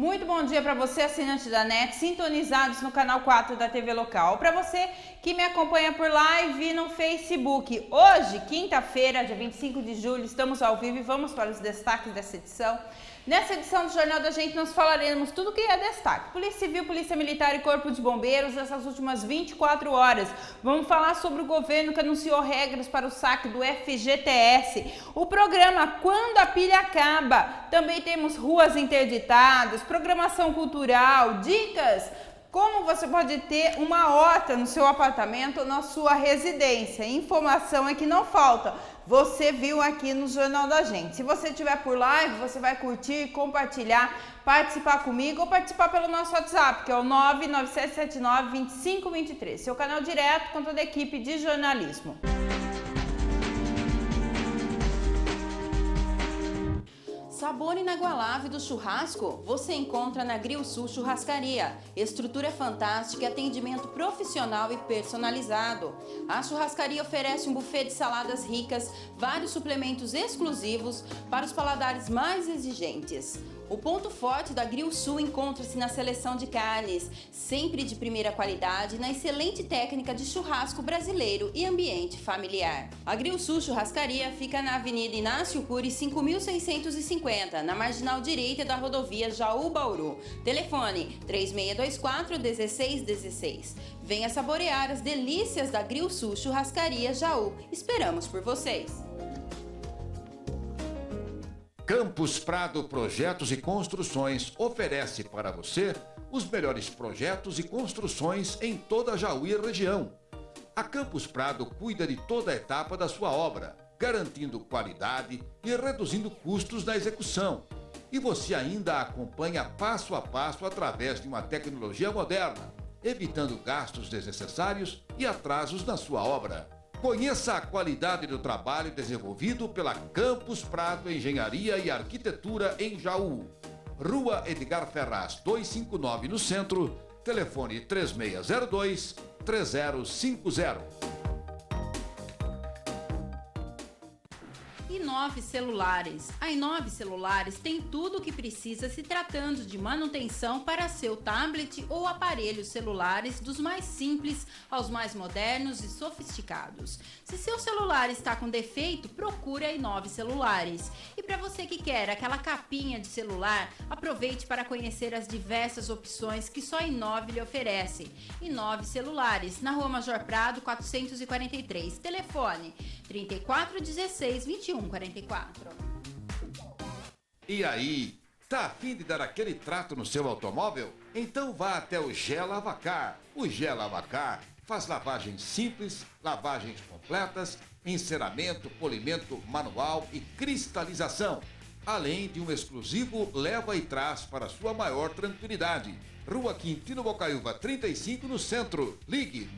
Muito bom dia para você, assinante da NET, sintonizados no canal 4 da TV local. Para você que me acompanha por live no Facebook. Hoje, quinta-feira, dia 25 de julho, estamos ao vivo e vamos para os destaques dessa edição. Nessa edição do Jornal da Gente, nós falaremos tudo o que é destaque. Polícia Civil, Polícia Militar e Corpo de Bombeiros, essas últimas 24 horas. Vamos falar sobre o governo que anunciou regras para o saque do FGTS. O programa Quando a Pilha Acaba. Também temos ruas interditadas, programação cultural, dicas como você pode ter uma horta no seu apartamento ou na sua residência. Informação é que não falta. Você viu aqui no Jornal da Gente. Se você estiver por live, você vai curtir, compartilhar, participar comigo ou participar pelo nosso WhatsApp, que é o 99779-2523. Seu canal direto com toda a equipe de jornalismo. Sabor inagualável do churrasco você encontra na Grill Sul Churrascaria. Estrutura fantástica e atendimento profissional e personalizado. A churrascaria oferece um buffet de saladas ricas, vários suplementos exclusivos para os paladares mais exigentes. O ponto forte da Grill Sul encontra-se na seleção de carnes, sempre de primeira qualidade, na excelente técnica de churrasco brasileiro e ambiente familiar. A Grill Sul Churrascaria fica na Avenida Inácio Cury 5650, na marginal direita da rodovia Jaú-Bauru. Telefone 3624-1616. Venha saborear as delícias da Grill Sul Churrascaria Jaú. Esperamos por vocês! Campos Prado Projetos e Construções oferece para você os melhores projetos e construções em toda a Jaú e região. A Campos Prado cuida de toda a etapa da sua obra, garantindo qualidade e reduzindo custos na execução. E você ainda acompanha passo a passo através de uma tecnologia moderna, evitando gastos desnecessários e atrasos na sua obra. Conheça a qualidade do trabalho desenvolvido pela Campos Prado Engenharia e Arquitetura em Jaú. Rua Edgar Ferraz, 259 no centro, telefone 3602-3050. Inove Celulares. A Inove Celulares tem tudo o que precisa se tratando de manutenção para seu tablet ou aparelhos celulares, dos mais simples aos mais modernos e sofisticados. Se seu celular está com defeito, procure a Inove Celulares. E para você que quer aquela capinha de celular, aproveite para conhecer as diversas opções que só a Inove lhe oferece. Inove Celulares, na Rua Major Prado, 443. Telefone 3416-2144. E aí, tá a fim de dar aquele trato no seu automóvel? Então vá até o Gé Lavacar. O Gé Lavacar faz lavagens simples, lavagens completas, enceramento, polimento manual e cristalização, além de um exclusivo leva e traz para sua maior tranquilidade. Rua Quintino Bocaiúva 35 no centro. Ligue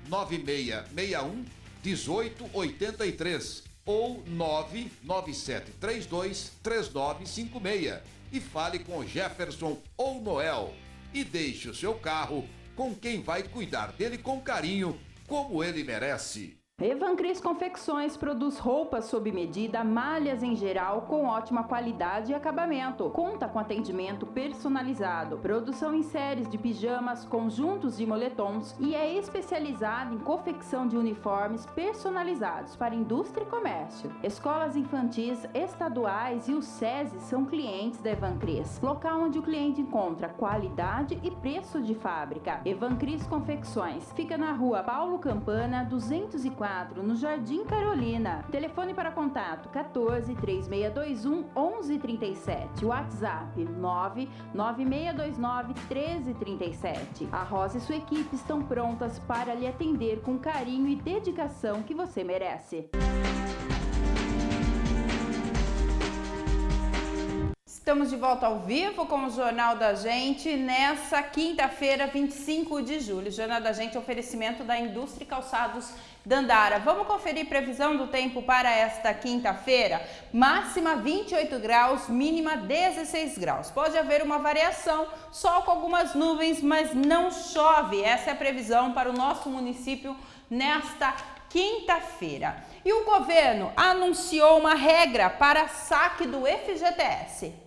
99661-1883 ou 99732-3956 e fale com Jefferson ou Noel e deixe o seu carro com quem vai cuidar dele com carinho, como ele merece. Evancris Confecções produz roupas sob medida, malhas em geral, com ótima qualidade e acabamento. Conta com atendimento personalizado, produção em séries de pijamas, conjuntos de moletons e é especializado em confecção de uniformes personalizados para indústria e comércio. Escolas infantis estaduais e o SESI são clientes da Evancris, local onde o cliente encontra qualidade e preço de fábrica. Evancris Confecções fica na Rua Paulo Campana, 204, no Jardim Carolina. Telefone para contato 14-3621-1137. WhatsApp 99629-1337. A Rosa e sua equipe estão prontas para lhe atender com carinho e dedicação que você merece. Estamos de volta ao vivo com o Jornal da Gente nessa quinta-feira, 25 de julho. Jornal da Gente, oferecimento da Indústria e Calçados Dandara. Vamos conferir previsão do tempo para esta quinta-feira? Máxima 28 graus, mínima 16 graus. Pode haver uma variação, sol com algumas nuvens, mas não chove. Essa é a previsão para o nosso município nesta quinta-feira. E o governo anunciou uma regra para saque do FGTS.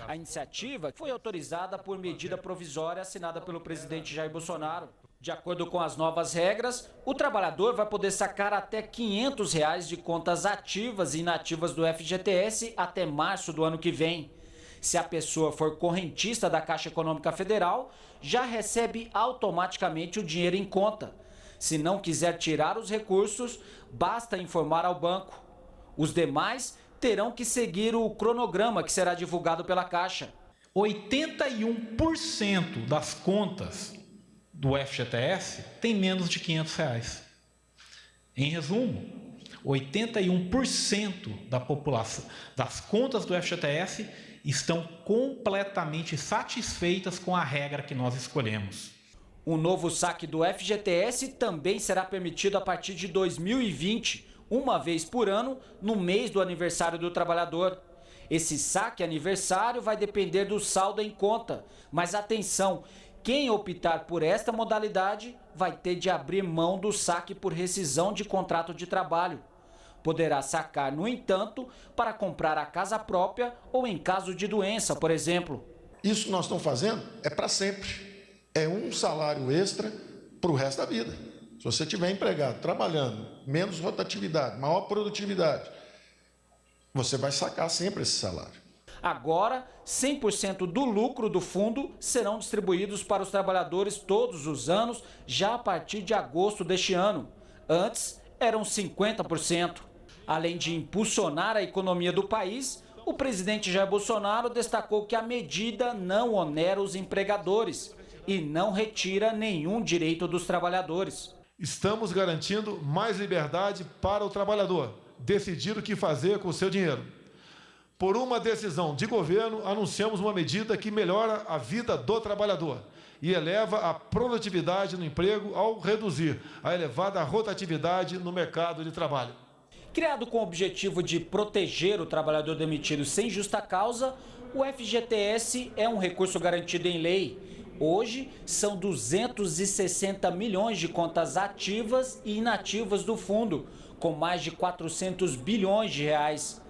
A iniciativa foi autorizada por medida provisória assinada pelo presidente Jair Bolsonaro. De acordo com as novas regras, o trabalhador vai poder sacar até R$ 500 de contas ativas e inativas do FGTS até março do ano que vem. Se a pessoa for correntista da Caixa Econômica Federal, já recebe automaticamente o dinheiro em conta. Se não quiser tirar os recursos, basta informar ao banco. Os demais terão que seguir o cronograma que será divulgado pela Caixa. 81% das contas do FGTS tem menos de R$ 500. Em resumo, 81% da população das contas do FGTS estão completamente satisfeitas com a regra que nós escolhemos. O novo saque do FGTS também será permitido a partir de 2020, uma vez por ano, no mês do aniversário do trabalhador. Esse saque aniversário vai depender do saldo em conta, mas atenção, quem optar por esta modalidade vai ter de abrir mão do saque por rescisão de contrato de trabalho. Poderá sacar, no entanto, para comprar a casa própria ou em caso de doença, por exemplo. Isso que nós estamos fazendo é para sempre. É um salário extra para o resto da vida. Se você estiver empregado, trabalhando, menos rotatividade, maior produtividade, você vai sacar sempre esse salário. Agora, 100% do lucro do fundo serão distribuídos para os trabalhadores todos os anos, já a partir de agosto deste ano. Antes, eram 50%. Além de impulsionar a economia do país, o presidente Jair Bolsonaro destacou que a medida não onera os empregadores e não retira nenhum direito dos trabalhadores. Estamos garantindo mais liberdade para o trabalhador decidir o que fazer com o seu dinheiro. Por uma decisão de governo, anunciamos uma medida que melhora a vida do trabalhador e eleva a produtividade no emprego ao reduzir a elevada rotatividade no mercado de trabalho. Criado com o objetivo de proteger o trabalhador demitido sem justa causa, o FGTS é um recurso garantido em lei. Hoje, são 260 milhões de contas ativas e inativas do fundo, com mais de 400 bilhões de reais.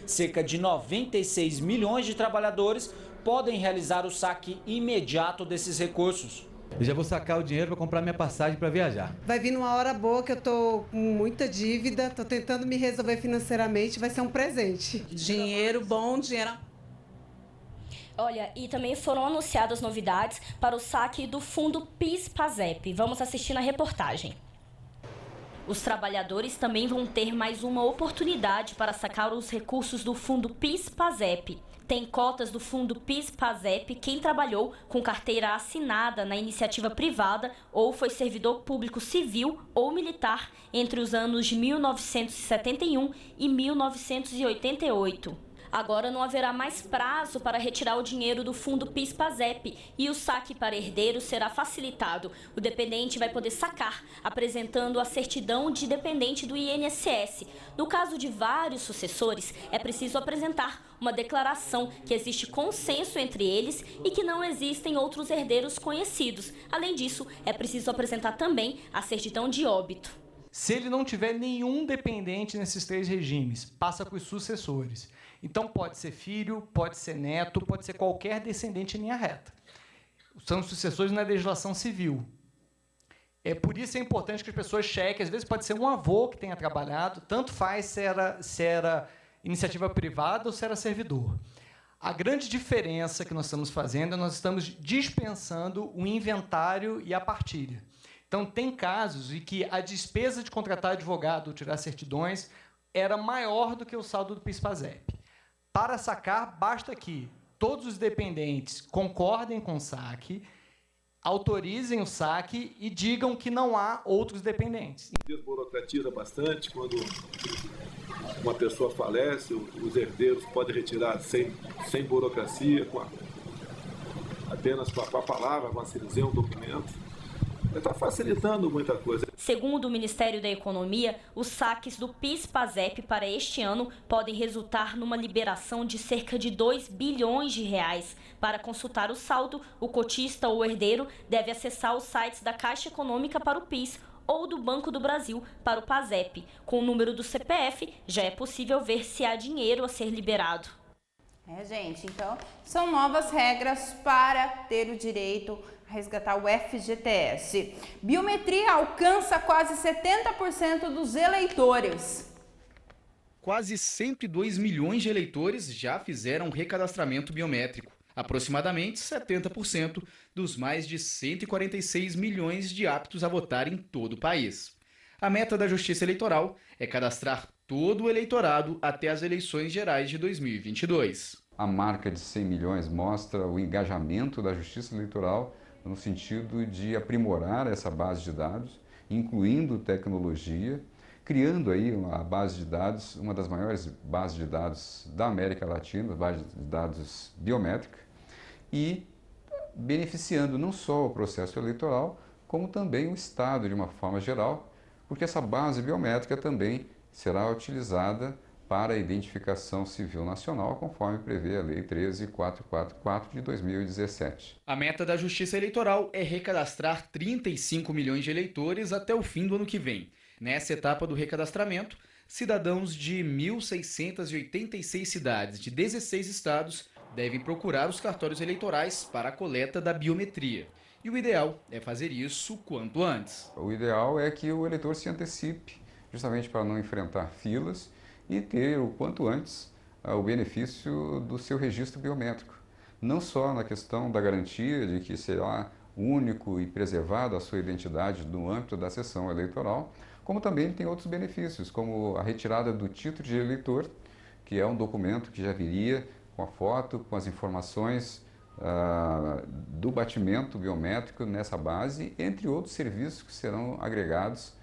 Cerca de 96 milhões de trabalhadores podem realizar o saque imediato desses recursos. Eu já vou sacar o dinheiro para comprar minha passagem para viajar. Vai vir numa hora boa que eu tô com muita dívida, tô tentando me resolver financeiramente, vai ser um presente. Dinheiro bom, dinheiro... Olha, e também foram anunciadas novidades para o saque do fundo PIS/PASEP. Vamos assistir na reportagem. Os trabalhadores também vão ter mais uma oportunidade para sacar os recursos do fundo PIS/PASEP. Tem cotas do fundo PIS/PASEP quem trabalhou com carteira assinada na iniciativa privada ou foi servidor público civil ou militar entre os anos de 1971 e 1988. Agora não haverá mais prazo para retirar o dinheiro do fundo PIS/PASEP e o saque para herdeiros será facilitado. O dependente vai poder sacar, apresentando a certidão de dependente do INSS. No caso de vários sucessores, é preciso apresentar uma declaração que existe consenso entre eles e que não existem outros herdeiros conhecidos. Além disso, é preciso apresentar também a certidão de óbito. Se ele não tiver nenhum dependente nesses três regimes, passa para os sucessores. Então, pode ser filho, pode ser neto, pode ser qualquer descendente em linha reta. São sucessores na legislação civil. Por isso é importante que as pessoas chequem. Às vezes pode ser um avô que tenha trabalhado, tanto faz se era iniciativa privada ou se era servidor. A grande diferença que nós estamos fazendo é nós estamos dispensando o inventário e a partilha. Então, tem casos em que a despesa de contratar advogado ou tirar certidões era maior do que o saldo do PIS/PASEP. Para sacar, basta que todos os dependentes concordem com o saque, autorizem o saque e digam que não há outros dependentes. Desburocratiza bastante quando uma pessoa falece, os herdeiros podem retirar sem burocracia, apenas com a palavra, com a assinatura, um documento. Está facilitando muita coisa. Segundo o Ministério da Economia, os saques do PIS/PASEP para este ano podem resultar numa liberação de cerca de 2 bilhões de reais. Para consultar o saldo, o cotista ou herdeiro deve acessar os sites da Caixa Econômica para o PIS ou do Banco do Brasil para o PASEP. Com o número do CPF, já é possível ver se há dinheiro a ser liberado. Gente, então são novas regras para ter o direito a resgatar o FGTS. Biometria alcança quase 70% dos eleitores. Quase 102 milhões de eleitores já fizeram recadastramento biométrico. Aproximadamente 70% dos mais de 146 milhões de aptos a votar em todo o país. A meta da Justiça Eleitoral é cadastrar todo o eleitorado até as eleições gerais de 2022. A marca de 100 milhões mostra o engajamento da Justiça Eleitoral no sentido de aprimorar essa base de dados, incluindo tecnologia, criando aí uma base de dados, uma das maiores bases de dados da América Latina, base de dados biométrica, e beneficiando não só o processo eleitoral, como também o Estado de uma forma geral, porque essa base biométrica também será utilizada para a identificação civil nacional, conforme prevê a Lei 13.444 de 2017. A meta da Justiça Eleitoral é recadastrar 35 milhões de eleitores até o fim do ano que vem. Nessa etapa do recadastramento, cidadãos de 1.686 cidades de 16 estados devem procurar os cartórios eleitorais para a coleta da biometria. E o ideal é fazer isso quanto antes. O ideal é que o eleitor se antecipe, justamente para não enfrentar filas e ter o quanto antes o benefício do seu registro biométrico. Não só na questão da garantia de que será único e preservada a sua identidade no âmbito da sessão eleitoral, como também tem outros benefícios, como a retirada do título de eleitor, que é um documento que já viria com a foto, com as informações do batimento biométrico nessa base, entre outros serviços que serão agregados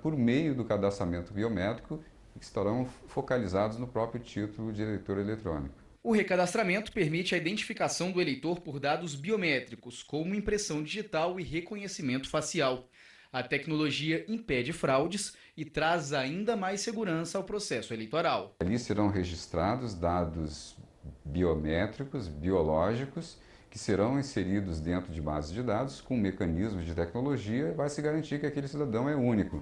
por meio do cadastramento biométrico e que estarão focalizados no próprio título de eleitor eletrônico. O recadastramento permite a identificação do eleitor por dados biométricos, como impressão digital e reconhecimento facial. A tecnologia impede fraudes e traz ainda mais segurança ao processo eleitoral. Ali serão registrados dados biométricos, biológicos, que serão inseridos dentro de bases de dados com mecanismos de tecnologia e vai se garantir que aquele cidadão é único.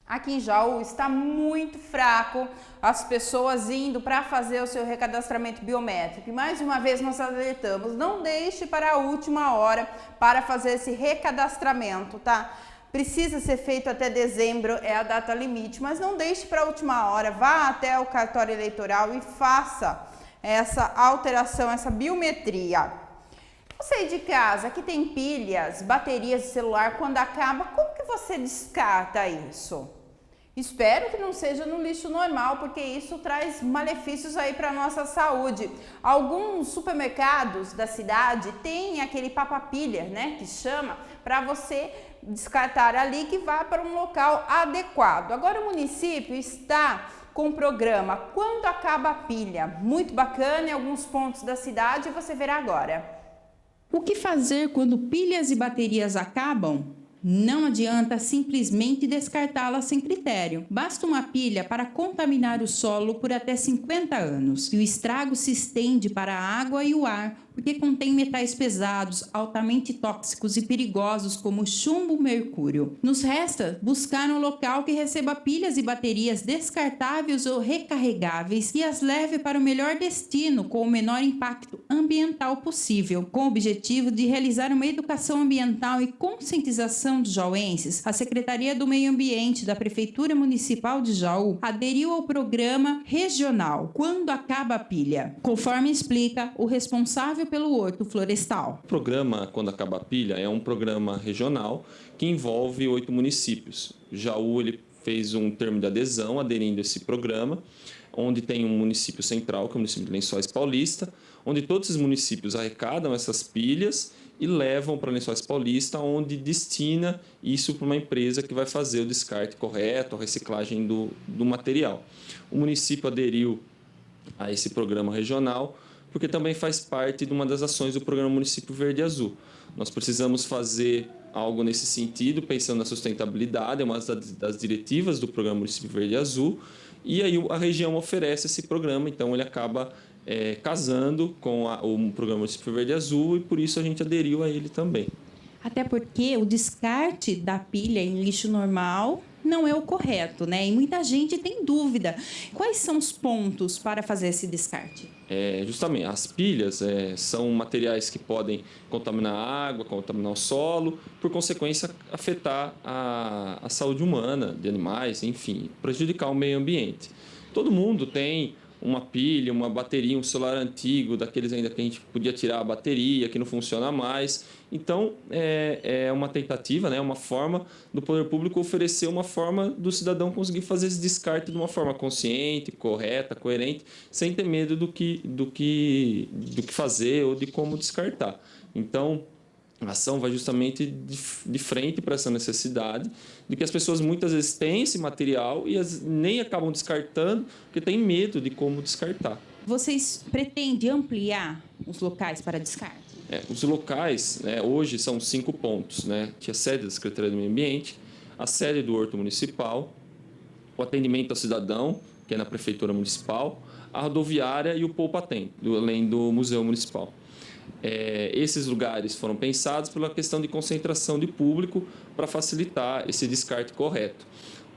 Aqui em Jaú está muito fraco as pessoas indo para fazer o seu recadastramento biométrico. E mais uma vez nós alertamos, não deixe para a última hora para fazer esse recadastramento, tá? Precisa ser feito até dezembro, é a data limite, mas não deixe para a última hora. Vá até o cartório eleitoral e faça essa alteração, essa biometria. Você aí de casa que tem pilhas, baterias de celular, quando acaba, como que você descarta isso? Espero que não seja no lixo normal, porque isso traz malefícios aí para a nossa saúde. Alguns supermercados da cidade têm aquele papapilha, né, que chama, para você descartar ali, que vá para um local adequado. Agora o município está com um programa Quando Acaba a Pilha, muito bacana em alguns pontos da cidade, você verá agora. O que fazer quando pilhas e baterias acabam? Não adianta simplesmente descartá-las sem critério. Basta uma pilha para contaminar o solo por até 50 anos. E o estrago se estende para a água e o ar, porque contém metais pesados, altamente tóxicos e perigosos como chumbo e mercúrio. Nos resta buscar um local que receba pilhas e baterias descartáveis ou recarregáveis e as leve para o melhor destino com o menor impacto ambiental possível. Com o objetivo de realizar uma educação ambiental e conscientização dos jauenses, a Secretaria do Meio Ambiente da Prefeitura Municipal de Jaú aderiu ao programa regional Quando Acaba a Pilha, conforme explica o responsável pelo Horto Florestal. O programa Quando Acaba a Pilha é um programa regional que envolve 8 municípios. Jaú ele fez um termo de adesão aderindo a esse programa, onde tem um município central, que é o município de Lençóis Paulista, onde todos esses municípios arrecadam essas pilhas e levam para Lençóis Paulista, onde destina isso para uma empresa que vai fazer o descarte correto, a reciclagem do material. O município aderiu a esse programa regional porque também faz parte de uma das ações do programa Município Verde e Azul. Nós precisamos fazer algo nesse sentido, pensando na sustentabilidade, é uma das diretivas do programa Município Verde e Azul, e aí a região oferece esse programa, então ele acaba casando com o programa Município Verde e Azul e por isso a gente aderiu a ele também. Até porque o descarte da pilha em lixo normal não é o correto, né? E muita gente tem dúvida. Quais são os pontos para fazer esse descarte? Justamente, as pilhas são materiais que podem contaminar a água, contaminar o solo, por consequência afetar a saúde humana de animais, enfim, prejudicar o meio ambiente. Todo mundo tem uma pilha, uma bateria, um celular antigo, daqueles ainda que a gente podia tirar a bateria, que não funciona mais. Então, é uma tentativa, né, uma forma do poder público oferecer uma forma do cidadão conseguir fazer esse descarte de uma forma consciente, correta, coerente, sem ter medo do que fazer ou de como descartar. Então, a ação vai justamente de frente para essa necessidade de que as pessoas muitas vezes têm esse material e nem acabam descartando porque têm medo de como descartar. Vocês pretendem ampliar os locais para descarte? Os locais, né, hoje são 5 pontos, né, que é a sede da Secretaria do Meio Ambiente, a sede do Horto Municipal, o atendimento ao cidadão, que é na Prefeitura Municipal, a rodoviária e o Poupatempo, além do Museu Municipal. Esses lugares foram pensados pela questão de concentração de público para facilitar esse descarte correto.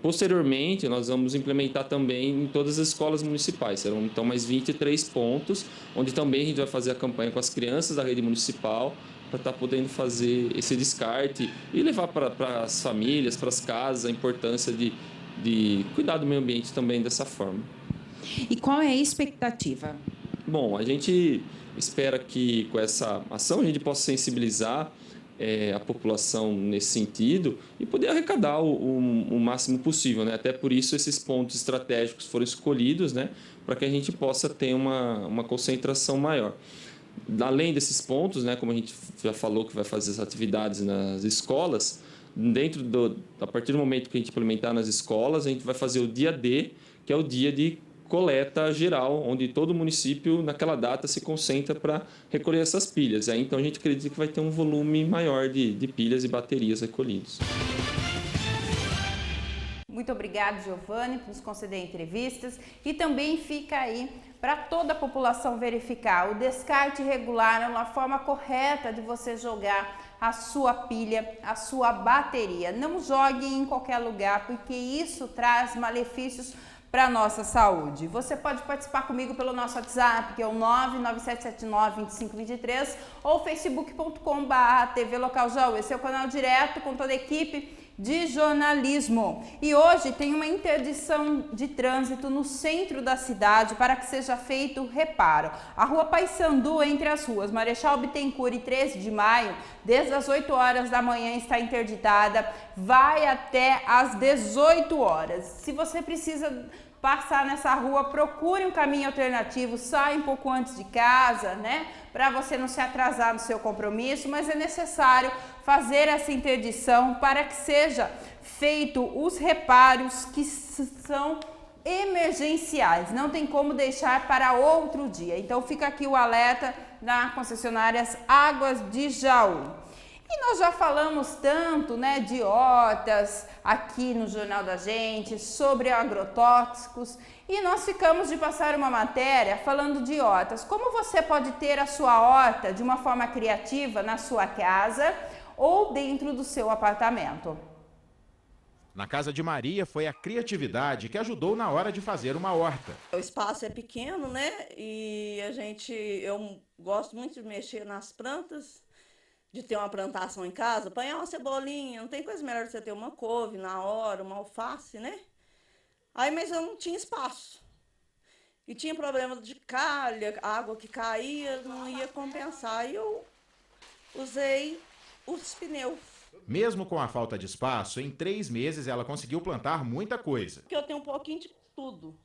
Posteriormente, nós vamos implementar também em todas as escolas municipais. Serão então mais 23 pontos, onde também a gente vai fazer a campanha com as crianças da rede municipal para estar podendo fazer esse descarte e levar para as famílias, para as casas, a importância de cuidar do meio ambiente também dessa forma. E qual é a expectativa? Bom, a gente espera que com essa ação a gente possa sensibilizar a população nesse sentido e poder arrecadar o máximo possível, né? Até por isso esses pontos estratégicos foram escolhidos, né? Para que a gente possa ter uma concentração maior. Além desses pontos, né? Como a gente já falou que vai fazer as atividades nas escolas, a partir do momento que a gente implementar nas escolas, a gente vai fazer o dia D, que é o dia de coleta geral, onde todo município, naquela data, se concentra para recolher essas pilhas. Aí, então, a gente acredita que vai ter um volume maior de pilhas e baterias recolhidos. Muito obrigada, Giovanni, por nos conceder entrevistas. E também fica aí para toda a população verificar o descarte regular é uma forma correta de você jogar a sua pilha, a sua bateria. Não jogue em qualquer lugar, porque isso traz malefícios para a nossa saúde. Você pode participar comigo pelo nosso WhatsApp, que é o 99779-2523 ou facebook.com/TV Local Jaú. Esse é o canal direto com toda a equipe de jornalismo. E hoje tem uma interdição de trânsito no centro da cidade para que seja feito reparo. A rua Paissandu, entre as ruas Marechal Bittencourt e 13 de Maio, desde as 8 horas da manhã está interditada, vai até às 18 horas. Se você precisa passar nessa rua, procure um caminho alternativo, saia um pouco antes de casa, né? Para você não se atrasar no seu compromisso, mas é necessário fazer essa interdição para que seja feito os reparos que são emergenciais, não tem como deixar para outro dia. Então fica aqui o alerta da concessionárias Águas de Jaú. E nós já falamos tanto, né, de hortas aqui no Jornal da Gente, sobre agrotóxicos, e nós ficamos de passar uma matéria falando de hortas. Como você pode ter a sua horta de uma forma criativa na sua casa ou dentro do seu apartamento? Na casa de Maria foi a criatividade que ajudou na hora de fazer uma horta. O espaço é pequeno, né? E eu gosto muito de mexer nas plantas, de ter uma plantação em casa, apanhar uma cebolinha, não tem coisa melhor que você ter uma couve na hora, uma alface, né? Mas eu não tinha espaço. E tinha problema de calha, água que caía, não ia compensar. E eu usei os pneus. Mesmo com a falta de espaço, em 3 meses ela conseguiu plantar muita coisa. Porque eu tenho um pouquinho de tudo.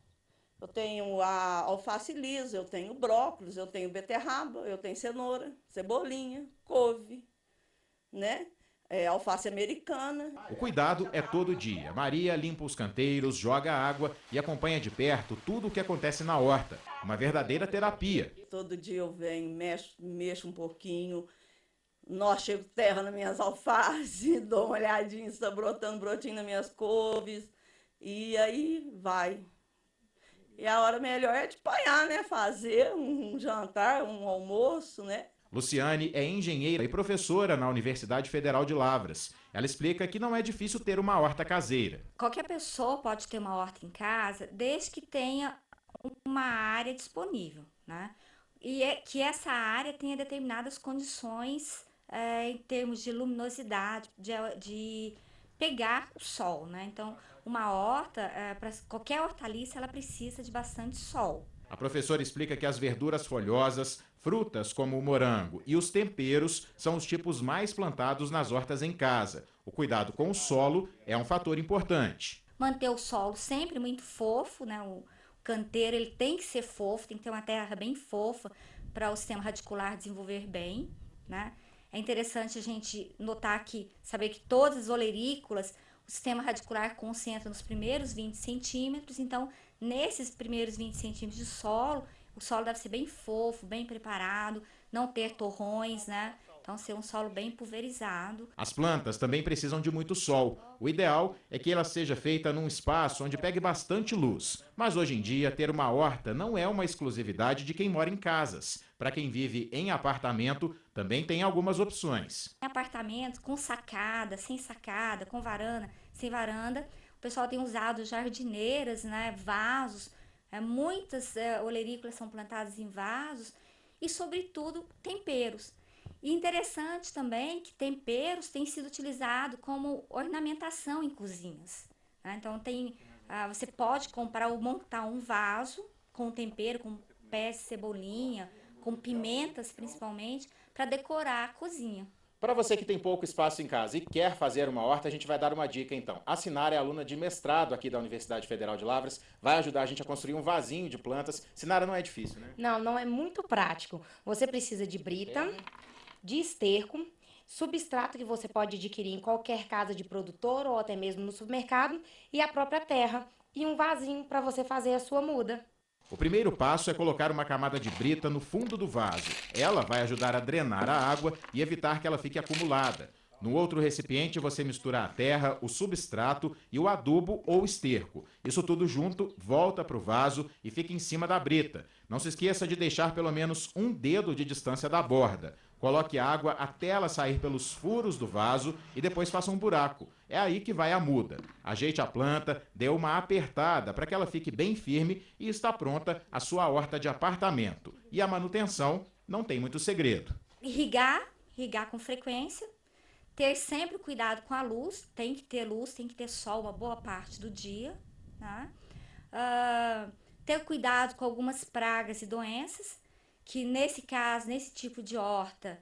Eu tenho a alface lisa, eu tenho brócolis, eu tenho beterraba, eu tenho cenoura, cebolinha, couve, né? Alface americana. O cuidado é todo dia. Maria limpa os canteiros, joga água e acompanha de perto tudo o que acontece na horta. Uma verdadeira terapia. Todo dia eu venho, mexo um pouquinho, chego terra nas minhas alfaces, dou uma olhadinha se está brotando brotinho nas minhas couves, e aí vai. E a hora melhor é de apanhar, né? Fazer um jantar, um almoço, né? Luciane é engenheira e professora na Universidade Federal de Lavras. Ela explica que não é difícil ter uma horta caseira. Qualquer pessoa pode ter uma horta em casa, desde que tenha uma área disponível, né? E que essa área tenha determinadas condições em termos de luminosidade, de pegar o sol, né? Então, uma horta, para qualquer hortaliça, ela precisa de bastante sol. A professora explica que as verduras folhosas, frutas como o morango e os temperos são os tipos mais plantados nas hortas em casa. O cuidado com o solo é um fator importante. Manter o solo sempre muito fofo, né? O canteiro ele tem que ser fofo, tem que ter uma terra bem fofa para o sistema radicular desenvolver bem, né? É interessante a gente notar que, saber que todas as olerícolas, o sistema radicular concentra nos primeiros 20 centímetros, então nesses primeiros 20 centímetros de solo, o solo deve ser bem fofo, bem preparado, não ter torrões, né? Então, ser um solo bem pulverizado. As plantas também precisam de muito sol. O ideal é que ela seja feita num espaço onde pegue bastante luz. Mas hoje em dia, ter uma horta não é uma exclusividade de quem mora em casas. Para quem vive em apartamento, também tem algumas opções. Em apartamento, com sacada, com varanda, sem varanda, o pessoal tem usado jardineiras, né, vasos. Muitas olerícolas são plantadas em vasos e, sobretudo, temperos. E interessante também que temperos têm sido utilizados como ornamentação em cozinhas, né? Então, você pode comprar ou montar um vaso com tempero, com pés de cebolinha, com pimentas principalmente, para decorar a cozinha. Para você que tem pouco espaço em casa e quer fazer uma horta, a gente vai dar uma dica então. A Sinara é aluna de mestrado aqui da Universidade Federal de Lavras, vai ajudar a gente a construir um vasinho de plantas. Sinara, não é difícil, né? Não, não é muito prático. Você precisa de brita, de esterco, substrato que você pode adquirir em qualquer casa de produtor ou até mesmo no supermercado, e a própria terra, e um vasinho para você fazer a sua muda. O primeiro passo é colocar uma camada de brita no fundo do vaso. Ela vai ajudar a drenar a água e evitar que ela fique acumulada. No outro recipiente você mistura a terra, o substrato e o adubo ou esterco. Isso tudo junto, volta para o vaso e fica em cima da brita. Não se esqueça de deixar pelo menos um dedo de distância da borda. Coloque a água até ela sair pelos furos do vaso e depois faça um buraco. É aí que vai a muda. Ajeite a planta, dê uma apertada para que ela fique bem firme e está pronta a sua horta de apartamento. E a manutenção não tem muito segredo. Irrigar com frequência, ter sempre cuidado com a luz, tem que ter sol uma boa parte do dia, né? Ter cuidado com algumas pragas e doenças, que nesse caso, nesse tipo de horta,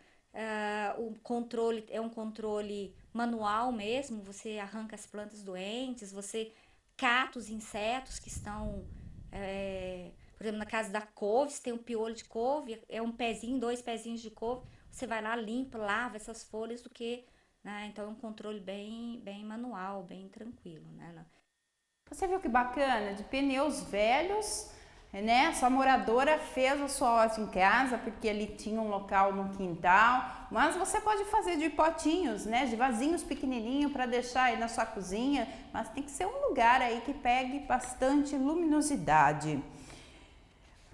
o controle é um controle manual mesmo, você arranca as plantas doentes, você cata os insetos que estão, por exemplo, na casa da couve, se tem um piolho de couve, é um pezinho, 2 pezinhos de couve, você vai lá, limpa, lava essas folhas do que, né? Então é um controle bem manual, bem tranquilo, né? Você viu que bacana? De pneus velhos, né? Sua moradora fez a sua horta em casa porque ele tinha um local no quintal, mas você pode fazer de potinhos, né? De vasinhos pequenininhos para deixar aí na sua cozinha, mas tem que ser um lugar aí que pegue bastante luminosidade.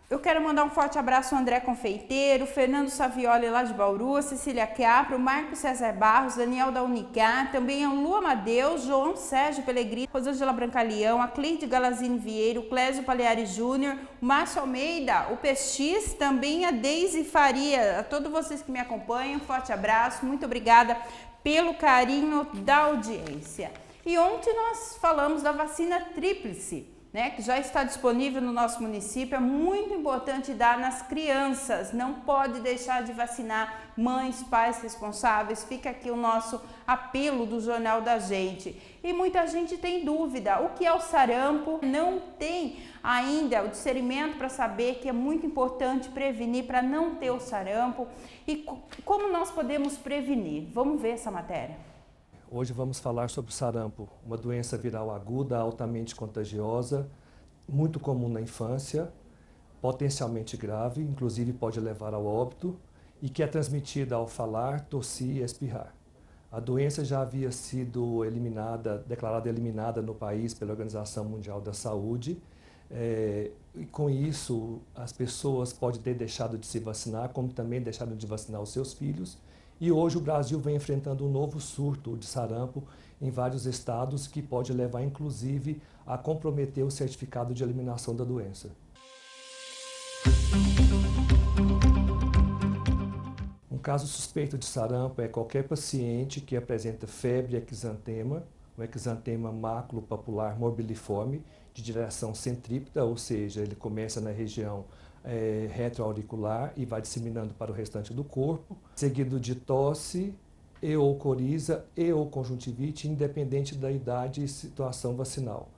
Eu quero mandar um forte abraço ao André Confeiteiro, Fernando Savioli lá de Bauru, a Cecília Capro, Marco César Barros, Daniel da Unicar, também ao Lu Amadeus, João Sérgio Pellegrini, Rosângela Brancaleão, a Cleide Galazine Vieiro, Clésio Paleari Júnior, o Márcio Almeida, o PX, também a Deise Faria. A todos vocês que me acompanham, um forte abraço, muito obrigada pelo carinho da audiência. E ontem nós falamos da vacina tríplice, né, que já está disponível no nosso município. É muito importante dar nas crianças, não pode deixar de vacinar mães, pais responsáveis. Fica aqui o nosso apelo do Jornal da Gente. E muita gente tem dúvida, o que é o sarampo? Não tem ainda o discernimento para saber que é muito importante prevenir para não ter o sarampo. E como nós podemos prevenir? Vamos ver essa matéria. Hoje vamos falar sobre o sarampo, uma doença viral aguda, altamente contagiosa, muito comum na infância, potencialmente grave, inclusive pode levar ao óbito, e que é transmitida ao falar, tossir e espirrar. A doença já havia sido declarada eliminada no país pela Organização Mundial da Saúde, e com isso as pessoas podem ter deixado de se vacinar, como também deixaram de vacinar os seus filhos, E hoje o Brasil vem enfrentando um novo surto de sarampo em vários estados que pode levar, inclusive, a comprometer o certificado de eliminação da doença. Um caso suspeito de sarampo é qualquer paciente que apresenta febre e exantema, o exantema maculopapular morbiliforme, de direção centrípeta, ou seja, ele começa na região retroauricular e vai disseminando para o restante do corpo, seguido de tosse e ou coriza e ou conjuntivite, independente da idade e situação vacinal.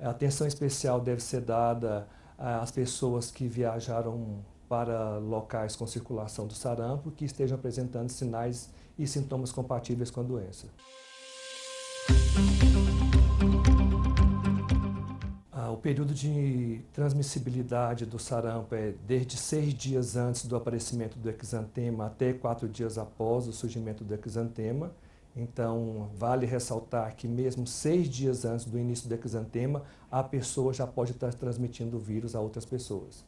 A atenção especial deve ser dada às pessoas que viajaram para locais com circulação do sarampo que estejam apresentando sinais e sintomas compatíveis com a doença. O período de transmissibilidade do sarampo é desde 6 dias antes do aparecimento do exantema até 4 dias após o surgimento do exantema. Então, vale ressaltar que mesmo 6 dias antes do início do exantema, a pessoa já pode estar transmitindo o vírus a outras pessoas.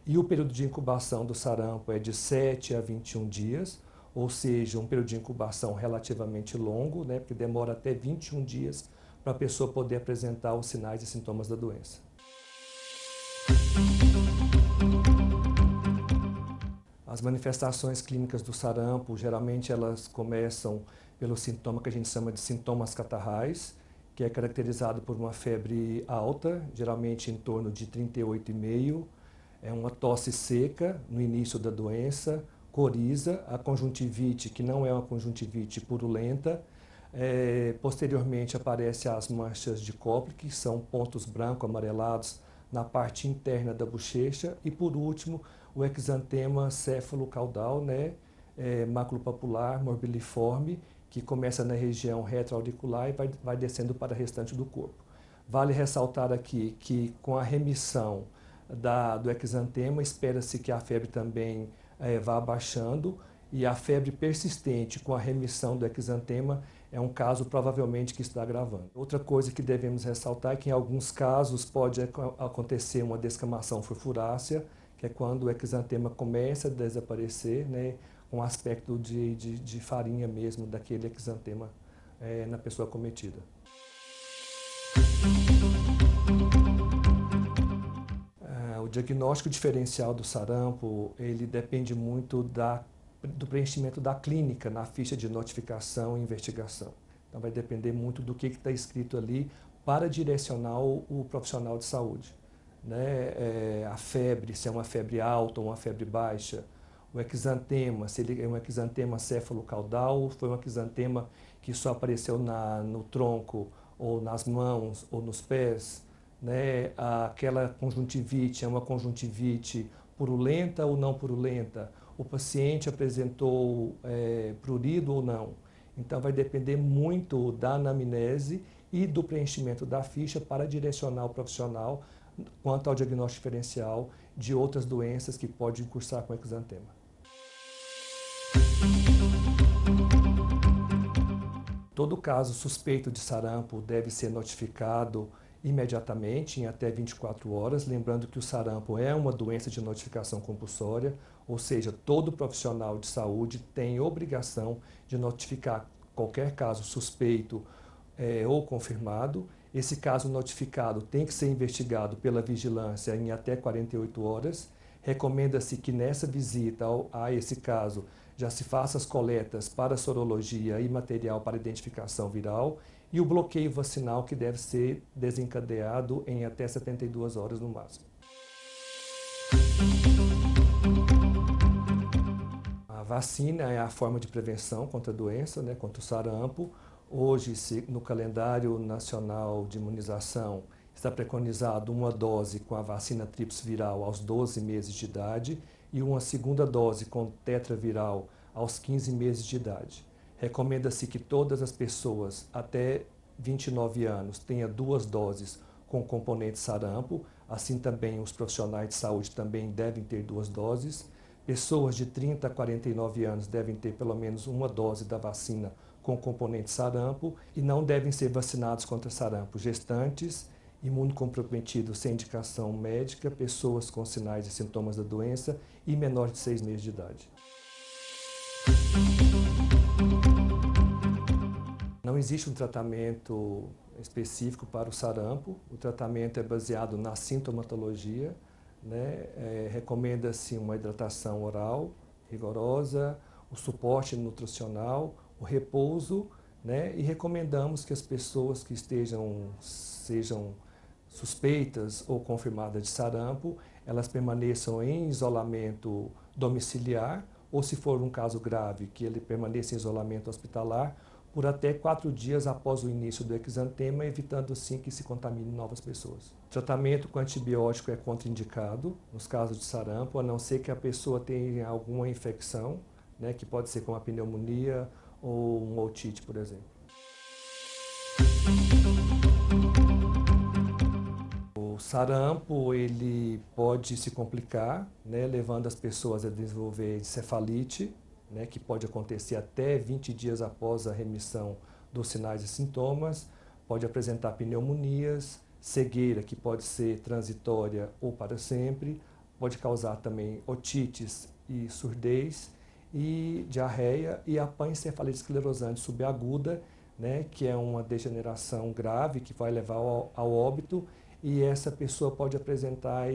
E o período de incubação do sarampo é de 7 a 21 dias, ou seja, um período de incubação relativamente longo, né, porque demora até 21 dias para a pessoa poder apresentar os sinais e sintomas da doença. As manifestações clínicas do sarampo, geralmente elas começam pelo sintoma que a gente chama de sintomas catarrais, que é caracterizado por uma febre alta, geralmente em torno de 38,5, é uma tosse seca no início da doença, coriza, a conjuntivite, que não é uma conjuntivite purulenta. Posteriormente aparecem as manchas de Koplik, que são pontos branco-amarelados na parte interna da bochecha. E por último, o exantema céfalo-caudal, né, maculopapular morbiliforme, que começa na região retroauricular e vai descendo para o restante do corpo. Vale ressaltar aqui que com a remissão do exantema, espera-se que a febre também vá abaixando, e a febre persistente com a remissão do exantema é um caso provavelmente que está agravando. Outra coisa que devemos ressaltar é que em alguns casos pode acontecer uma descamação furfurácea, que é quando o exantema começa a desaparecer, né, com aspecto de farinha mesmo daquele exantema na pessoa acometida. O diagnóstico diferencial do sarampo, ele depende muito do preenchimento da clínica na ficha de notificação e investigação. Então vai depender muito do que está escrito ali para direcionar o profissional de saúde. Né? A febre, se é uma febre alta ou uma febre baixa, o exantema, se ele é um exantema céfalo-caudal, foi um exantema que só apareceu no tronco ou nas mãos ou nos pés, né? Aquela conjuntivite é uma conjuntivite purulenta ou não purulenta, o paciente apresentou prurido ou não. Então vai depender muito da anamnese e do preenchimento da ficha para direcionar o profissional quanto ao diagnóstico diferencial de outras doenças que podem cursar com exantema. Todo caso suspeito de sarampo deve ser notificado imediatamente, em até 24 horas, lembrando que o sarampo é uma doença de notificação compulsória, ou seja, todo profissional de saúde tem obrigação de notificar qualquer caso suspeito ou confirmado. Esse caso notificado tem que ser investigado pela vigilância em até 48 horas. Recomenda-se que nessa visita a esse caso já se faça as coletas para sorologia e material para identificação viral e o bloqueio vacinal, que deve ser desencadeado em até 72 horas no máximo. A vacina é a forma de prevenção contra a doença, né, contra o sarampo. Hoje, no calendário nacional de imunização, está preconizado uma dose com a vacina tríplice viral aos 12 meses de idade e uma segunda dose com tetraviral aos 15 meses de idade. Recomenda-se que todas as pessoas até 29 anos tenham 2 doses com componente sarampo, assim também os profissionais de saúde também devem ter 2 doses. Pessoas de 30 a 49 anos devem ter pelo menos uma dose da vacina com componente sarampo e não devem ser vacinados contra sarampo gestantes, imunocomprometidos sem indicação médica, pessoas com sinais e sintomas da doença e menores de 6 meses de idade. Não existe um tratamento específico para o sarampo. O tratamento é baseado na sintomatologia, né? Recomenda-se uma hidratação oral rigorosa, o suporte nutricional, o repouso, né? E recomendamos que as pessoas que sejam suspeitas ou confirmadas de sarampo, elas permaneçam em isolamento domiciliar, ou se for um caso grave, que ele permaneça em isolamento hospitalar por até 4 dias após o início do exantema, evitando assim que se contamine novas pessoas. O tratamento com antibiótico é contraindicado nos casos de sarampo, a não ser que a pessoa tenha alguma infecção, né, que pode ser como a pneumonia ou uma otite, por exemplo. O sarampo ele pode se complicar, né, levando as pessoas a desenvolver encefalite, né, que pode acontecer até 20 dias após a remissão dos sinais e sintomas, pode apresentar pneumonias, cegueira, que pode ser transitória ou para sempre, pode causar também otites e surdez, e diarreia e a pancefalite esclerosante subaguda, né, que é uma degeneração grave que vai levar ao óbito, e essa pessoa pode apresentar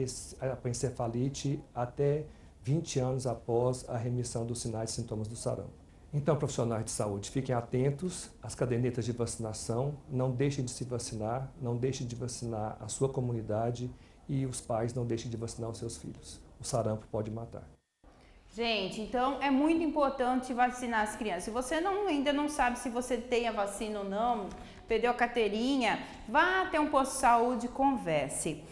a pancefalite até 20 anos após a remissão dos sinais e sintomas do sarampo. Então, profissionais de saúde, fiquem atentos às cadernetas de vacinação, não deixem de se vacinar, não deixem de vacinar a sua comunidade e os pais não deixem de vacinar os seus filhos. O sarampo pode matar. Gente, então é muito importante vacinar as crianças. Se você ainda não sabe se você tem a vacina ou não, perdeu a carteirinha, vá até um posto de saúde e converse.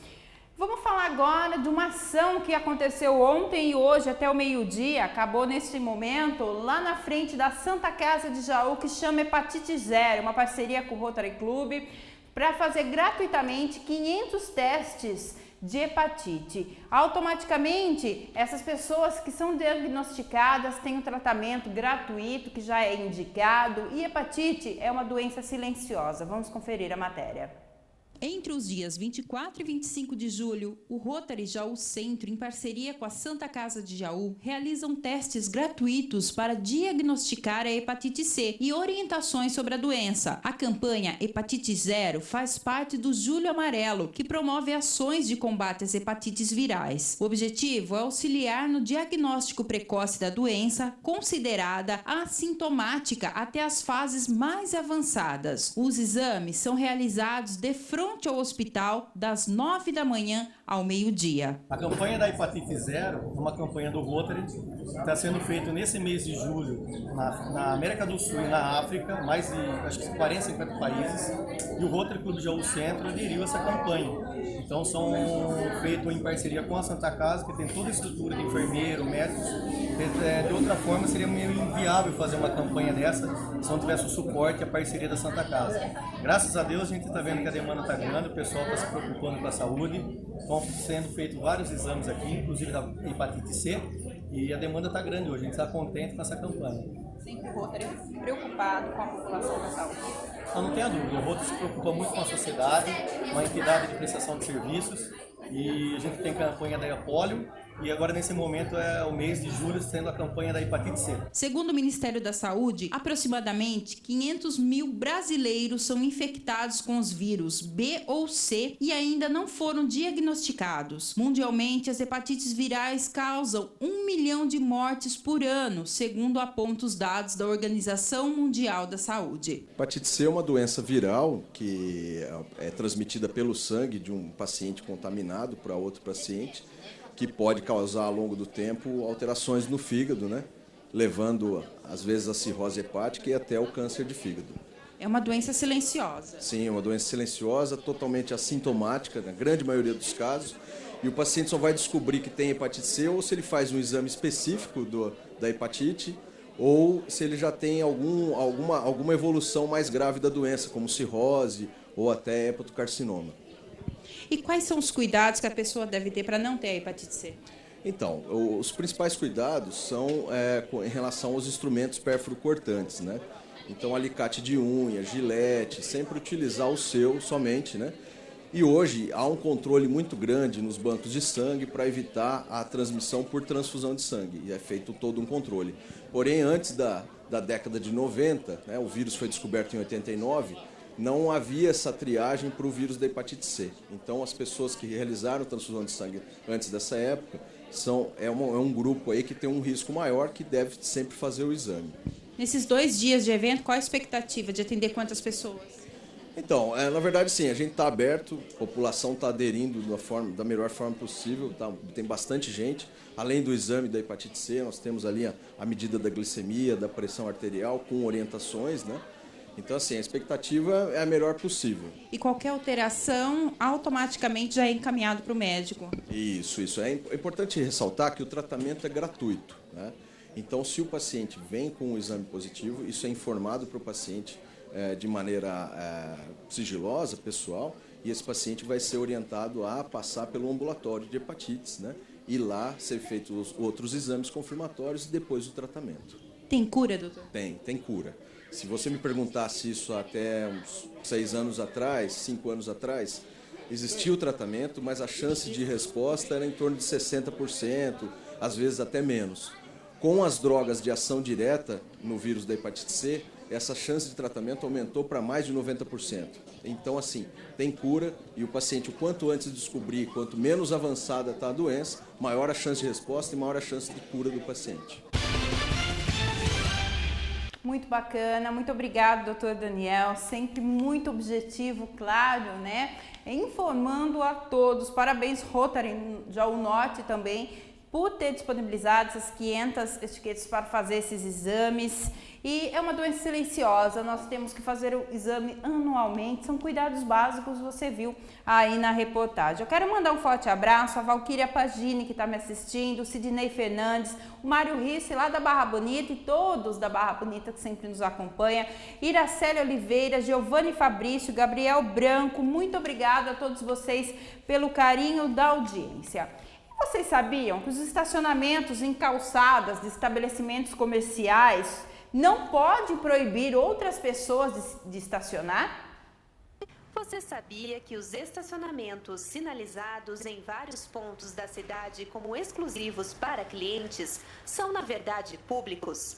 Vamos falar agora de uma ação que aconteceu ontem e hoje até o meio-dia, acabou neste momento, lá na frente da Santa Casa de Jaú, que chama Hepatite Zero, uma parceria com o Rotary Club, para fazer gratuitamente 500 testes de hepatite. Automaticamente, essas pessoas que são diagnosticadas têm um tratamento gratuito que já é indicado, e hepatite é uma doença silenciosa. Vamos conferir a matéria. Entre os dias 24 e 25 de julho, o Rotary Jaú Centro, em parceria com a Santa Casa de Jaú, realizam testes gratuitos para diagnosticar a hepatite C e orientações sobre a doença. A campanha Hepatite Zero faz parte do Julho Amarelo, que promove ações de combate às hepatites virais. O objetivo é auxiliar no diagnóstico precoce da doença, considerada assintomática até as fases mais avançadas. Os exames são realizados de frente ao hospital das 9 da manhã ao meio-dia. A campanha da Hepatite Zero é uma campanha do Rotary, que está sendo feita nesse mês de julho na América do Sul e na África, mais de acho que 40, 50 países, e o Rotary Clube de Jaú Centro aderiu a essa campanha. Então são feitos em parceria com a Santa Casa, que tem toda a estrutura de enfermeiro, médicos. De outra forma seria meio inviável fazer uma campanha dessa se não tivesse o suporte e a parceria da Santa Casa. Graças a Deus a gente está vendo que a demanda está grande, o pessoal está se preocupando com a saúde, estão sendo feitos vários exames aqui, inclusive da hepatite C, e a demanda está grande hoje, a gente está contente com essa campanha. Sempre o Rotary preocupado com a população da saúde. Não tenha dúvida, o Rotary se preocupa muito com a sociedade, com a entidade de prestação de serviços, e a gente tem campanha da polio, e agora nesse momento é o mês de julho sendo a campanha da hepatite C. Segundo o Ministério da Saúde, aproximadamente 500 mil brasileiros são infectados com os vírus B ou C e ainda não foram diagnosticados. Mundialmente, as hepatites virais causam 1 milhão de mortes por ano, segundo apontam os dados da Organização Mundial da Saúde. Hepatite C é uma doença viral que é transmitida pelo sangue de um paciente contaminado para outro paciente, que pode causar ao longo do tempo alterações no fígado, né? Levando às vezes a cirrose hepática e até o câncer de fígado. É uma doença silenciosa. Sim, é uma doença silenciosa, totalmente assintomática, na grande maioria dos casos, e o paciente só vai descobrir que tem hepatite C ou se ele faz um exame específico da hepatite, ou se ele já tem alguma evolução mais grave da doença, como cirrose ou até hepatocarcinoma. E quais são os cuidados que a pessoa deve ter para não ter a hepatite C? Então, os principais cuidados são em relação aos instrumentos pérfuro-cortantes, né? Então, alicate de unha, gilete, sempre utilizar o seu somente, né? E hoje há um controle muito grande nos bancos de sangue para evitar a transmissão por transfusão de sangue, e é feito todo um controle. Porém, antes da da década de 90, né, o vírus foi descoberto em 89, não havia essa triagem para o vírus da hepatite C. Então, as pessoas que realizaram transfusão de sangue antes dessa época é um grupo aí que tem um risco maior, que deve sempre fazer o exame. Nesses 2 dias de evento, qual a expectativa de atender quantas pessoas? Então, na verdade, sim, a gente está aberto, a população está aderindo da melhor forma possível, tem bastante gente. Além do exame da hepatite C, nós temos ali a medida da glicemia, da pressão arterial, com orientações, né? Então, assim, a expectativa é a melhor possível. E qualquer alteração, automaticamente já é encaminhado para o médico? Isso. É importante ressaltar que o tratamento é gratuito, né? Então, se o paciente vem com um exame positivo, isso é informado para o paciente de maneira sigilosa, pessoal, e esse paciente vai ser orientado a passar pelo ambulatório de hepatites, né? E lá ser feitos os outros exames confirmatórios e depois o tratamento. Tem cura, doutor? Tem cura. Se você me perguntasse isso até uns 6 anos atrás, 5 anos atrás, existia o tratamento, mas a chance de resposta era em torno de 60%, às vezes até menos. Com as drogas de ação direta no vírus da hepatite C, essa chance de tratamento aumentou para mais de 90%. Então, assim, tem cura e o paciente, o quanto antes descobrir, quanto menos avançada está a doença, maior a chance de resposta e maior a chance de cura do paciente. Muito bacana, muito obrigado, doutor Daniel, sempre muito objetivo, claro, né? Informando a todos, parabéns Rotary Jaú Norte também, por ter disponibilizado essas 500 etiquetas para fazer esses exames. E é uma doença silenciosa, nós temos que fazer o exame anualmente, são cuidados básicos, você viu aí na reportagem. Eu quero mandar um forte abraço a Valquíria Pagini, que está me assistindo, o Sidney Fernandes, o Mário Risse, lá da Barra Bonita, e todos da Barra Bonita que sempre nos acompanham, Iracélia Oliveira, Giovanni Fabrício, Gabriel Branco, muito obrigada a todos vocês pelo carinho da audiência. Vocês sabiam que os estacionamentos em calçadas de estabelecimentos comerciais não podem proibir outras pessoas de estacionar? Você sabia que os estacionamentos sinalizados em vários pontos da cidade como exclusivos para clientes são, na verdade, públicos?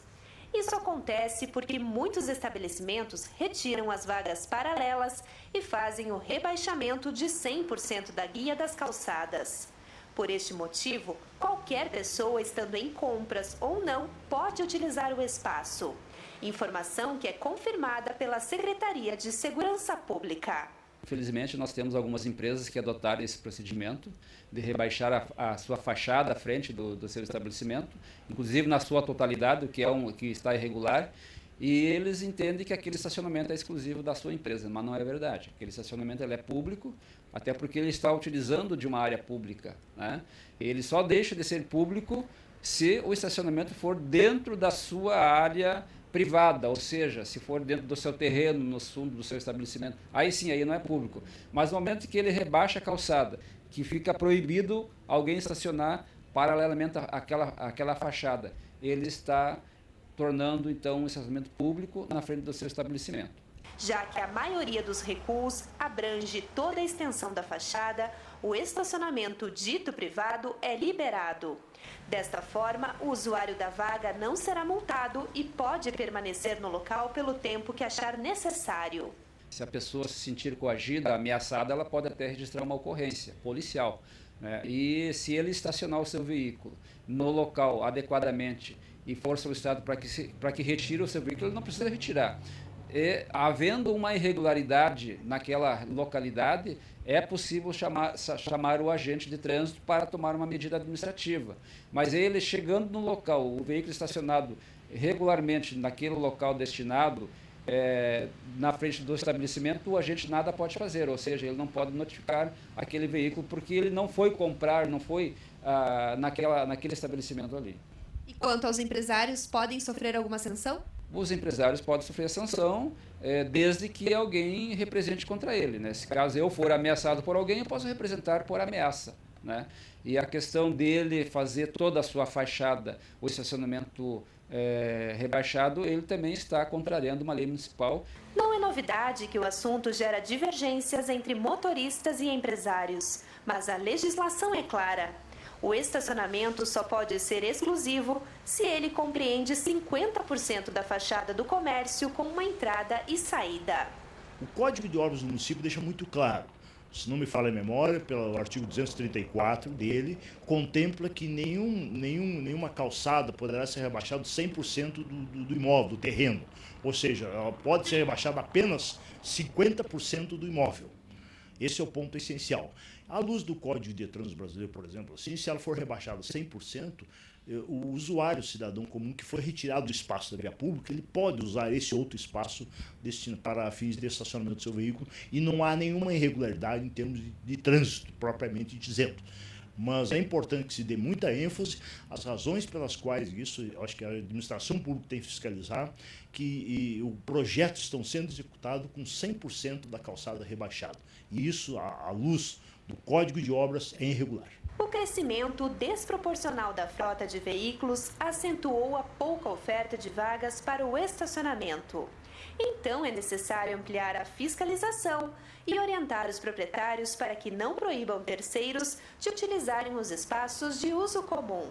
Isso acontece porque muitos estabelecimentos retiram as vagas paralelas e fazem o rebaixamento de 100% da guia das calçadas. Por este motivo, qualquer pessoa estando em compras ou não pode utilizar o espaço. Informação que é confirmada pela Secretaria de Segurança Pública. Infelizmente, nós temos algumas empresas que adotaram esse procedimento de rebaixar a sua fachada à frente do seu estabelecimento, inclusive na sua totalidade, que está irregular, e eles entendem que aquele estacionamento é exclusivo da sua empresa, mas não é verdade. Aquele estacionamento ele é público, até porque ele está utilizando de uma área pública, né? Ele só deixa de ser público se o estacionamento for dentro da sua área privada, ou seja, se for dentro do seu terreno, no fundo do seu estabelecimento, aí sim, aí não é público. Mas no momento que ele rebaixa a calçada, que fica proibido alguém estacionar paralelamente àquela fachada, ele está tornando então um estacionamento público na frente do seu estabelecimento. Já que a maioria dos recuos abrange toda a extensão da fachada, o estacionamento dito privado é liberado. Desta forma, o usuário da vaga não será multado e pode permanecer no local pelo tempo que achar necessário. Se a pessoa se sentir coagida, ameaçada, ela pode até registrar uma ocorrência policial, né? E se ele estacionar o seu veículo no local adequadamente e for solicitado para que retire o seu veículo, ele não precisa retirar. Havendo uma irregularidade naquela localidade, é possível chamar o agente de trânsito para tomar uma medida administrativa. Mas ele chegando no local, o veículo estacionado regularmente naquele local destinado, na frente do estabelecimento, o agente nada pode fazer, ou seja, ele não pode notificar aquele veículo porque ele não foi comprar, não foi naquele estabelecimento ali. E quanto aos empresários, podem sofrer alguma sanção? Os empresários podem sofrer sanção desde que alguém represente contra ele, né? Se caso eu for ameaçado por alguém, eu posso representar por ameaça, né? E a questão dele fazer toda a sua fachada, o estacionamento rebaixado, ele também está contrariando uma lei municipal. Não é novidade que o assunto gera divergências entre motoristas e empresários, mas a legislação é clara. O estacionamento só pode ser exclusivo se ele compreende 50% da fachada do comércio com uma entrada e saída. O Código de Obras do município deixa muito claro, se não me falha a memória, pelo artigo 234 dele, contempla que nenhuma calçada poderá ser rebaixada 100% do imóvel, do terreno. Ou seja, ela pode ser rebaixada apenas 50% do imóvel. Esse é o ponto essencial. À luz do Código de Trânsito Brasileiro, por exemplo, assim, se ela for rebaixada 100%, o usuário, o cidadão comum que foi retirado do espaço da via pública, ele pode usar esse outro espaço destinado para fins de estacionamento do seu veículo e não há nenhuma irregularidade em termos de trânsito, propriamente dizendo. Mas é importante que se dê muita ênfase às razões pelas quais isso, eu acho que a administração pública tem que fiscalizar, que o projeto estão sendo executados com 100% da calçada rebaixada. E isso, à luz do Código de Obras, é irregular. O crescimento desproporcional da frota de veículos acentuou a pouca oferta de vagas para o estacionamento. Então é necessário ampliar a fiscalização e orientar os proprietários para que não proíbam terceiros de utilizarem os espaços de uso comum.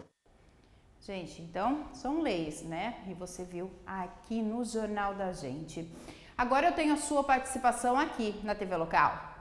Gente, então são leis, né? E você viu aqui no Jornal da Gente. Agora eu tenho a sua participação aqui na TV Local.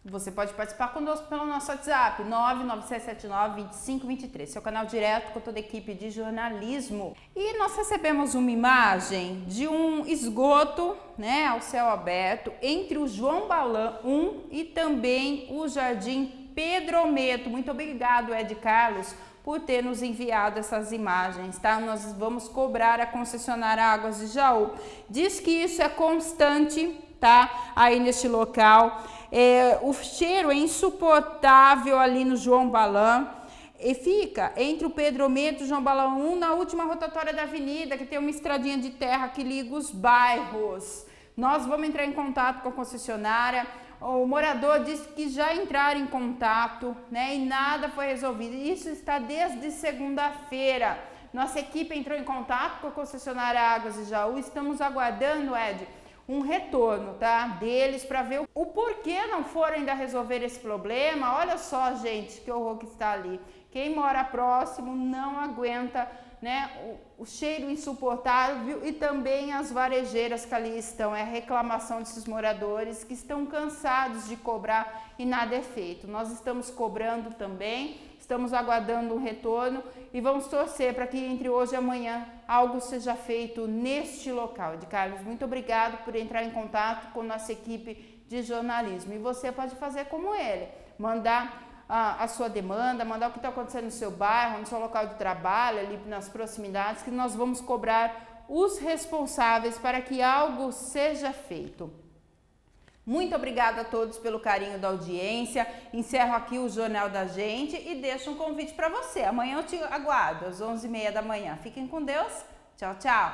Você pode participar conosco pelo nosso WhatsApp, 99779-2523, seu canal direto com toda a equipe de jornalismo. E nós recebemos uma imagem de um esgoto, né, ao céu aberto, entre o João Balan 1 e também o Jardim Pedrometo. Muito obrigado, Ed Carlos, por ter nos enviado essas imagens, tá? Nós vamos cobrar a concessionária Águas de Jaú. Diz que isso é constante, tá? Aí neste local. O cheiro é insuportável ali no João Balan e fica entre o Pedrometo e o João Balan 1 na última rotatória da avenida, que tem uma estradinha de terra que liga os bairros. Nós vamos entrar em contato com a concessionária. O morador disse que já entraram em contato, né, e nada foi resolvido. Isso está desde segunda-feira. Nossa equipe entrou em contato com a concessionária Águas de Jaú. Estamos aguardando, Ed, um retorno, tá, deles para ver o porquê não foram ainda resolver esse problema. Olha só, gente, que horror que está ali. Quem mora próximo não aguenta, né, o cheiro insuportável e também as varejeiras que ali estão. É a reclamação desses moradores que estão cansados de cobrar e nada é feito. Nós estamos cobrando também, estamos aguardando um retorno e vamos torcer para que entre hoje e amanhã algo seja feito neste local. Ed Carlos, muito obrigado por entrar em contato com nossa equipe de jornalismo. E você pode fazer como ele, mandar a sua demanda, mandar o que está acontecendo no seu bairro, no seu local de trabalho, ali nas proximidades, que nós vamos cobrar os responsáveis para que algo seja feito. Muito obrigada a todos pelo carinho da audiência. Encerro aqui o Jornal da Gente e deixo um convite para você. Amanhã eu te aguardo às 11h30 da manhã. Fiquem com Deus. Tchau, tchau.